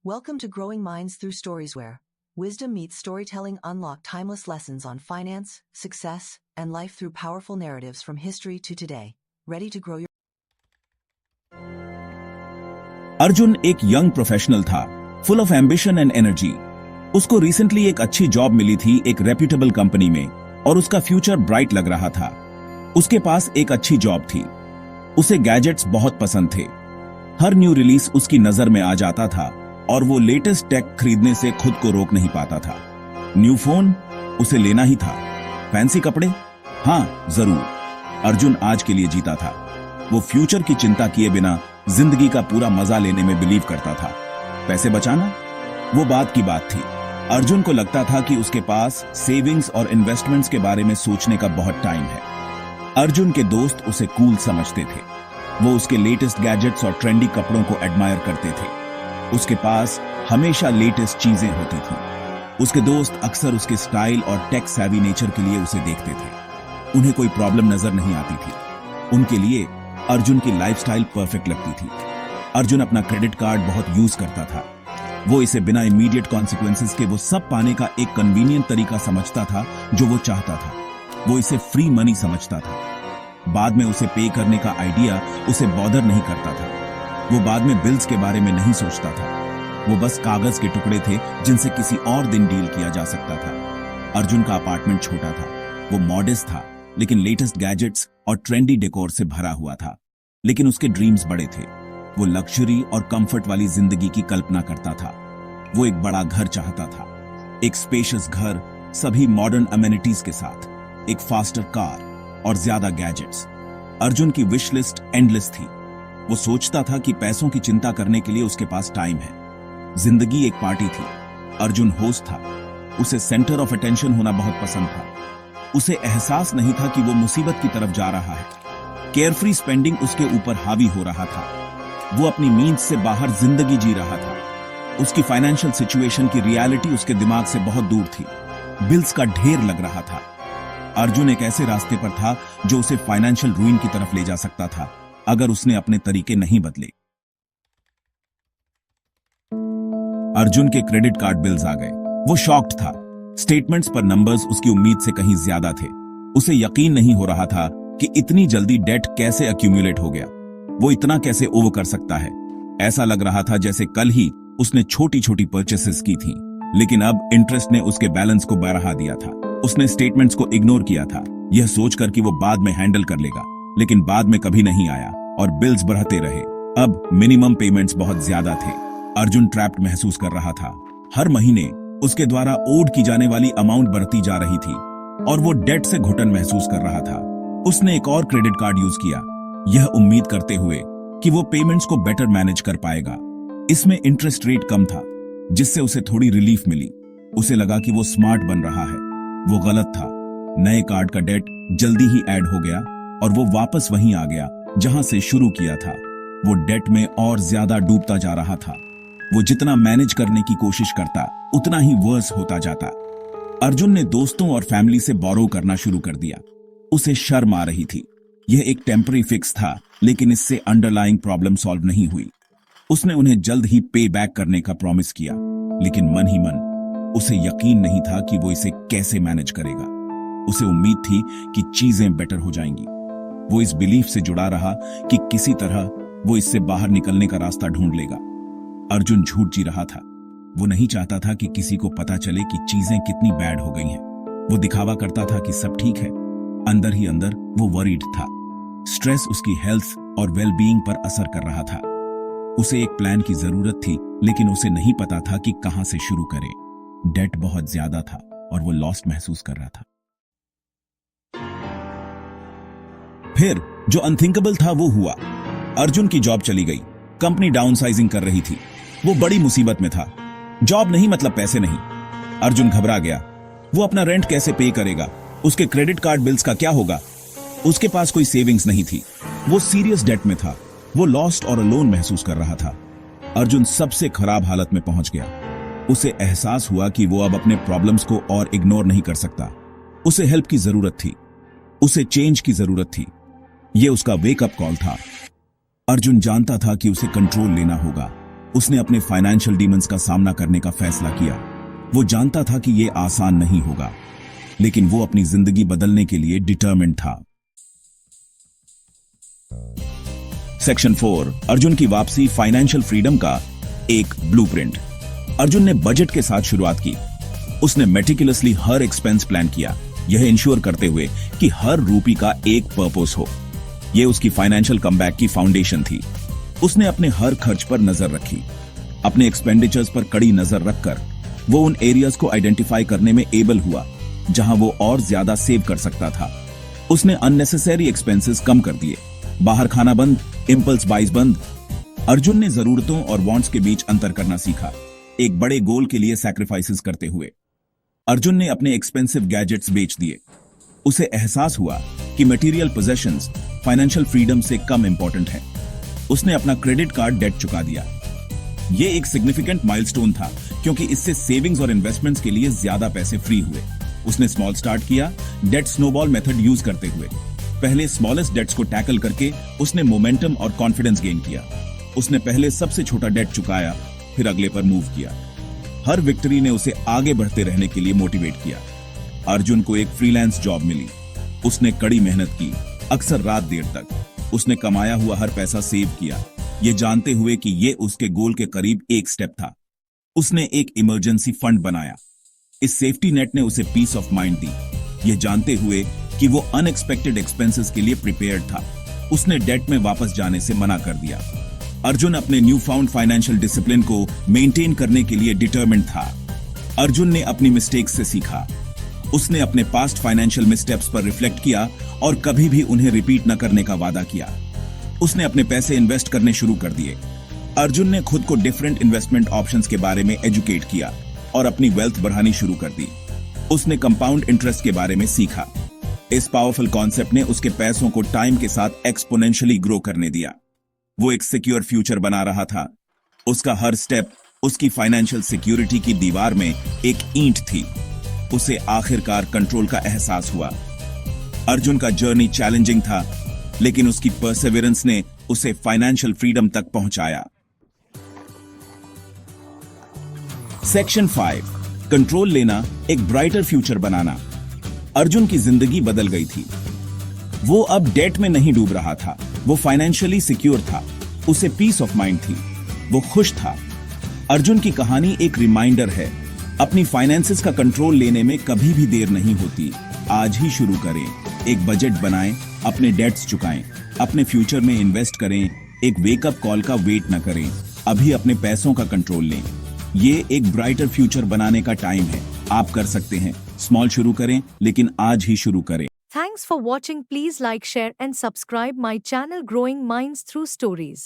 Welcome to Growing Minds Through Stories, where wisdom meets storytelling. Unlock timeless lessons on finance, success, and life through powerful narratives from history to today. Ready to grow your... Arjun एक young professional था, full of ambition and energy. उसको recently एक अच्छी job मिली थी एक reputable company में और उसका फ्यूचर ब्राइट लग रहा था। उसके पास एक अच्छी जॉब थी। उसे गैजेट्स बहुत पसंद थे। हर न्यू रिलीज उसकी नजर में आ जाता था और वो लेटेस्ट टेक खरीदने से खुद को रोक नहीं पाता था। न्यू फोन उसे लेना ही था। फैंसी कपड़े, हाँ जरूर। अर्जुन आज के लिए जीता था। वो फ्यूचर की चिंता किए बिना जिंदगी का पूरा मजा लेने में बिलीव करता था। पैसे बचाना वो बात की बात थी। अर्जुन को लगता था कि उसके पास सेविंग्स और इन्वेस्टमेंट्स के बारे में सोचने का बहुत टाइम है। अर्जुन के दोस्त उसे कूल समझते थे। वो उसके लेटेस्ट गैजेट्स और ट्रेंडी कपड़ों को एडमायर करते थे। उसके पास हमेशा लेटेस्ट चीजें होती थी। उसके दोस्त अक्सर उसके स्टाइल और टेक सैवी नेचर के लिए उसे देखते थे। उन्हें कोई प्रॉब्लम नजर नहीं आती थी। उनके लिए अर्जुन की लाइफस्टाइल परफेक्ट लगती थी। अर्जुन अपना क्रेडिट कार्ड बहुत यूज करता था। वो इसे बिना इमीडिएट कॉन्सिक्वेंसेस के वो सब पाने का एक कन्वीनियंट तरीका समझता था जो वो चाहता था। वो इसे फ्री मनी समझता था। बाद में उसे पे करने का आइडिया उसे बॉदर नहीं करता था। वो बाद में बिल्स के बारे में नहीं सोचता था। वो बस कागज के टुकड़े थे जिनसे किसी और दिन डील किया जा सकता था। अर्जुन का अपार्टमेंट छोटा था। वो मॉडेस्ट था, लेकिन लेटेस्ट गैजेट्स और ट्रेंडी डेकोर से भरा हुआ था। लेकिन उसके ड्रीम्स बड़े थे। वो लग्जरी और कंफर्ट वाली जिंदगी की कल्पना करता था। वो एक बड़ा घर चाहता था, एक स्पेशियस घर, सभी मॉडर्न अमेनिटीज के साथ, एक फास्टर कार और ज्यादा गैजेट्स। अर्जुन की विश लिस्ट एंडलेस थी। वो सोचता था कि पैसों की चिंता करने के लिए उसके पास टाइम है। जिंदगी एक पार्टी थी। अर्जुन होस्ट था। उसे सेंटर ऑफ अटेंशन होना बहुत पसंद था। उसे एहसास नहीं था कि वो मुसीबत की तरफ जा रहा है। केयरफ्री स्पेंडिंग उसके ऊपर हावी हो रहा था। वो अपनी मीन्स से बाहर जिंदगी जी रहा था। उसकी फाइनेंशियल सिचुएशन की रियलिटी उसके दिमाग से बहुत दूर थी। बिल्स का ढेर लग रहा था। अर्जुन एक ऐसे रास्ते पर था जो उसे फाइनेंशियल रूइन की तरफ ले जा सकता था अगर उसने अपने तरीके नहीं बदले। अर्जुन के क्रेडिट कार्ड बिल्स आ गए। वो शॉक्ड था। स्टेटमेंट्स पर नंबर्स उसकी उम्मीद से कहीं ज्यादा थे। उसे यकीन नहीं हो रहा था कि इतनी जल्दी डेट कैसे अक्यूमुलेट हो गया। वो इतना कैसे ओवर कर सकता है। ऐसा लग रहा था जैसे कल ही उसने छोटी छोटी परचेसेस की थी, लेकिन अब इंटरेस्ट ने उसके बैलेंस को बढ़ा दिया था। उसने स्टेटमेंट्स को इग्नोर किया था, यह सोचकर कि वो बाद में हैंडल कर लेगा, लेकिन बाद में कभी नहीं आया और बिल्स बढ़ते रहे। अब मिनिमम पेमेंट्स बहुत ज्यादा थे। अर्जुन ट्रैप्ड महसूस कर रहा था। हर महीने उसके द्वारा ओड की जाने वाली अमाउंट बढ़ती जा रही थी और वो डेट से घुटन महसूस कर रहा था। उसने एक और क्रेडिट कार्ड यूज किया, यह उम्मीद करते हुए कि वो पेमेंट्स को बेटर मैनेज कर पाएगा। इसमें इंटरेस्ट रेट कम था, जिससे उसे थोड़ी रिलीफ मिली। उसे लगा कि वो स्मार्ट बन रहा है। वो गलत था। नए कार्ड का डेट जल्दी ही ऐड हो गया और वो वापस वहीं आ गया जहां से शुरू किया था। वो डेट में और ज्यादा डूबता जा रहा था। वो जितना मैनेज करने की कोशिश करता, उतना ही वर्स होता जाता। अर्जुन ने दोस्तों और फैमिली से बोरो करना शुरू कर दिया। उसे शर्म आ रही थी। यह एक टेम्पररी फिक्स था, लेकिन इससे अंडरलाइंग प्रॉब्लम सॉल्व नहीं हुई। उसने उन्हें जल्द ही पे बैक करने का प्रॉमिस किया, लेकिन मन ही मन उसे यकीन नहीं था कि वो इसे कैसे मैनेज करेगा। उसे उम्मीद थी कि चीजें बेटर हो जाएंगी। वो इस बिलीफ से जुड़ा रहा कि किसी तरह वो इससे बाहर निकलने का रास्ता ढूंढ लेगा। अर्जुन झूठ जी रहा था। वो नहीं चाहता था कि किसी को पता चले कि चीजें कितनी बैड हो गई हैं। वो दिखावा करता था कि सब ठीक है। अंदर ही अंदर वो वरीड था। स्ट्रेस उसकी हेल्थ और वेलबीइंग पर असर कर रहा था। उसे एक प्लान की जरूरत थी, लेकिन उसे नहीं पता था कि कहां से शुरू करे। डेट बहुत ज्यादा था और वो लॉस्ट महसूस कर रहा था। फिर जो अनथिंकेबल था वो हुआ। अर्जुन की जॉब चली गई। कंपनी डाउनसाइजिंग कर रही थी। वो बड़ी मुसीबत में था। जॉब नहीं मतलब पैसे नहीं। अर्जुन घबरा गया। वो अपना रेंट कैसे पे करेगा? उसके क्रेडिट कार्ड बिल्स का क्या होगा? उसके पास कोई सेविंग्स नहीं थी। वो सीरियस डेट में था। वो लॉस्ट और अलोन महसूस कर रहा था। अर्जुन सबसे खराब हालत में पहुंच गया। उसे एहसास हुआ कि वो अब अपने प्रॉब्लम्स को और इग्नोर नहीं कर सकता। उसे हेल्प की जरूरत थी। उसे चेंज की जरूरत थी। यह उसका वेकअप कॉल था। अर्जुन जानता था कि उसे कंट्रोल लेना होगा। उसने अपने फाइनेंशियल डीमंस का सामना करने का फैसला किया। वो जानता था कि यह आसान नहीं होगा, लेकिन वो अपनी जिंदगी बदलने के लिए डिटरमिन्ड था। सेक्शन 4, अर्जुन की वापसी, फाइनेंशियल फ्रीडम का एक ब्लूप्रिंट। अर्जुन ने बजट के साथ शुरुआत की। उसने मेटिकुलसली हर एक्सपेंस प्लान किया, यह इंश्योर करते हुए कि हर रूपी का एक पर्पस हो। यह उसकी फाइनेंशियल कमबैक की फाउंडेशन थी। उसने अपने हर खर्च पर नजर रखी। अपने एक्सपेंडिचर्स पर कड़ी नजर रखकर वो उन एरियाज को आइडेंटिफाई करने में एबल हुआ जहां वो और ज्यादा सेव कर सकता था। उसने अननेसेसरी एक्सपेंसेस कम कर दिए, बाहर खाना बंद, इंपल्स बाइज बंद। अर्जुन ने जरूरतों और वांट्स के बीच अंतर करना सीखा, एक बड़े गोल के लिए सैक्रिफाइसेस करते हुए। अर्जुन ने अपने एक्सपेंसिव गैजेट्स बेच दिए। उसे एहसास हुआ कि मटेरियल पोजेशंस फाइनेंशियल फ्रीडम से कम इंपॉर्टेंट है। उसने अपना क्रेडिट कार्ड डेट चुका दिया। यह एक सिग्निफिकेंट माइलस्टोन था, क्योंकि इससे सेविंग्स और इन्वेस्टमेंट्स के लिए ज्यादा पैसे फ्री हुए। उसने स्मॉल स्टार्ट किया, डेट स्नोबॉल मेथड यूज करते हुए। पहले स्मॉलेस्ट डेट्स को टैकल करके उसने मोमेंटम और कॉन्फिडेंस गेन किया। उसने पहले सबसे छोटा डेट चुकाया, फिर अगले पर मूव किया। हर विक्ट्री ने उसे आगे बढ़ते रहने के लिए मोटिवेट किया। अर्जुन को एक फ्रीलांस जॉब मिली। उसने कड़ी मेहनत की, अक्सर रात देर तक। उसने कमाया हुआ हर पैसा सेव किया, ये जानते हुए कि ये उसके गोल के करीब एक स्टेप था। उसने एक इमरजेंसी फंड बनाया। इस सेफ्टी नेट ने उसे पीस ऑफ माइंड दी, ये जानते हुए कि वो अनएक्सपेक्टेड एक्सपेंसेस के लिए प्रिपेयर्ड था। उसने डेट में वापस जाने से मना कर दिया। अर्जुन अपने न्यू फाउंड फाइनेंशियल डिसिप्लिन को मेंटेन करने के लिए डिटरमिन्ड था। अर्जुन ने अपनी मिस्टेक्स से सीखा। उसने अपने पास्ट फाइनेंशियल मिसस्टेप्स पर रिफ्लेक्ट किया और कभी भी उन्हें रिपीट न करने का वादा किया। उसने अपने पैसे इन्वेस्ट करने शुरू कर दिए। अर्जुन ने खुद को डिफरेंट इन्वेस्टमेंट ऑप्शंस के बारे में एजुकेट किया और अपनी वेल्थ बढ़ानी शुरू कर दी। उसने कंपाउंड इंटरेस्ट के बारे में सीखा। इस पावरफुल कॉन्सेप्ट ने उसके पैसों को टाइम के साथ एक्सपोनेंशियली ग्रो करने दिया। वो एक सिक्योर फ्यूचर बना रहा था। उसका हर स्टेप उसकी फाइनेंशियल सिक्योरिटी की दीवार में एक ईंट थी। उसे आखिरकार कंट्रोल का एहसास हुआ। अर्जुन का जर्नी चैलेंजिंग था, लेकिन उसकी परसेवरेंस ने उसे फाइनेंशियल फ्रीडम तक पहुंचाया। सेक्शन 5, कंट्रोल लेना, एक ब्राइटर फ्यूचर बनाना। अर्जुन की जिंदगी बदल गई थी। वो अब डेट में नहीं डूब रहा था। वो फाइनेंशियली सिक्योर था। उसे पीस ऑफ माइंड थी। वो खुश था। अर्जुन की कहानी एक रिमाइंडर है, अपनी फाइनेंसेस का कंट्रोल लेने में कभी भी देर नहीं होती। आज ही शुरू करें। एक बजट बनाएं, अपने डेट्स चुकाएं, अपने फ्यूचर में इन्वेस्ट करें। एक वेकअप कॉल का वेट न करें। अभी अपने पैसों का कंट्रोल लें। ये एक ब्राइटर फ्यूचर बनाने का टाइम है। आप कर सकते हैं। स्मॉल शुरू करें, लेकिन आज ही शुरू करें। Thanks for watching. Please like, share and subscribe my channel Growing Minds Through Stories.